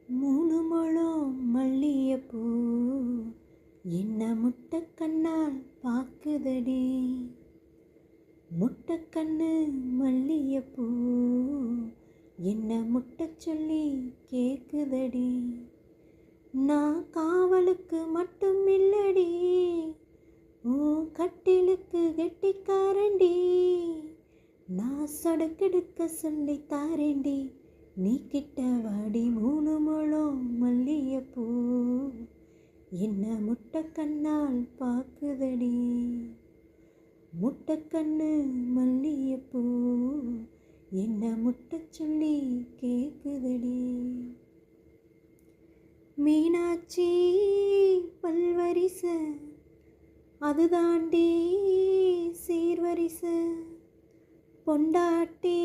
மூணு முழம் மல்லிகைப்பூ என்ன முட்டை கண்ணால் பாக்குதடி. முட்டை கண்ணு மல்லிகைப்பூ என்ன முட்டை சொல்லி கேக்குதடி. நான் காவலுக்கு மட்டும் இல்லடி, உன் கட்டிலுக்கு கெட்டிக்காரண்டி. நான் சொடக்கெடுக்க சொல்லி தாரேண்டி, நீ கிட்ட வாடி. மூணு முழம் மல்லிகைப்பூ என்ன முட்டை கண்ணால் பாக்குதடி. முட்டை கண்ணு மல்லிகைப்பூ என்ன முட்டை சொல்லி கேக்குதடி. மீனாட்சி பல்வரிசை அதுதாண்டி சீர்வரிசை. பொண்டாட்டி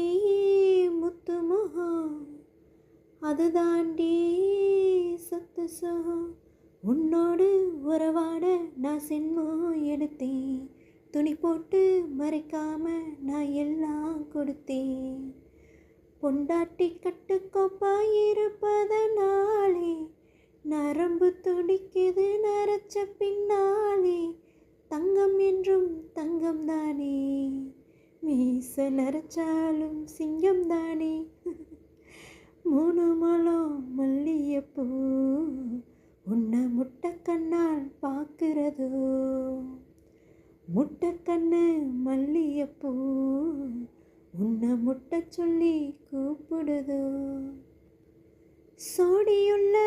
முத்து முகம் அதுதாண்டி சொத்து சுகம். உன்னோடு உறவாட நான் சின்மம் எடுத்தேன், துணி போட்டு மறைக்காம நான் எல்லாம் கொடுத்தேன். பொண்டாட்டி கட்டுக்கோப்பாய் இருப்பதனாலே நரம்பு துடிக்குது நரைச்ச பின்னாலே. தங்கம் என்றும் தங்கம் தானே, மீச நரைச்சாலும் சிங்கம் தானே. மூணு முழம் மல்லிகைப்பூ உன்னை முட்டை கண்ணால் பார்க்கிறதோ. முட்டை கண்ணு மல்லிகைப்பூ உன்னை முட்டை சொல்லி கூப்பிடுதோ. சோடியுள்ள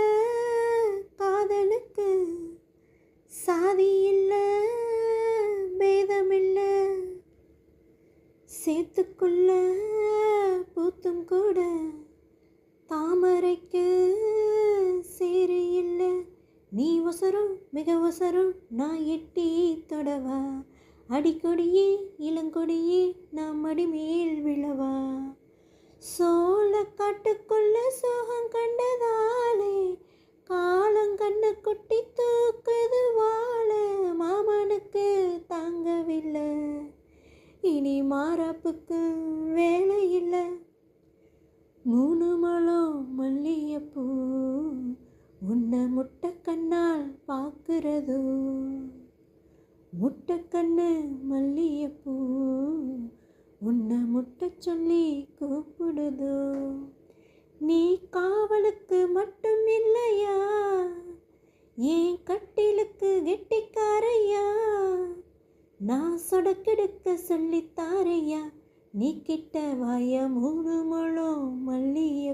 காதலுக்கு சாதி இல்லை பேதமில்லை. சேத்துக்குள்ள பூத்தும் கூட தாமரைக்கு சேரு இல்லை. நீ ஒசரும் மிக ஒசரும் நான் எட்டி தொடவா. அடிக்கொடியே இளங்கொடியே நான் மடிமேல் விழவா. சோழ காட்டுக்குள்ள சோகம் கண்டதாலே காலங்கண்ணு குட்டி தூக்குது வாழ. மாமனுக்கு தாங்கவில்லை, இனி மாறாப்புக்கு வேலை இல்லை. மூணு முழம் மல்லிகைப்பூ உன்னை முட்டை கண்ணால் பார்க்கிறதோ. முட்டை கண்ணு மல்லிகைப்பூ உன்னை முட்டை சொல்லி கூப்பிடுதோ. நீ காவலுக்கு மட்டும் இல்லையா, ஏன் கட்டிலுக்கு கெட்டிக்காரையா. நான் சொடக்கெடுக்க சொல்லித்தாரையா, நீ கிட்ட வாய. மூணு முழம் மல்லிகை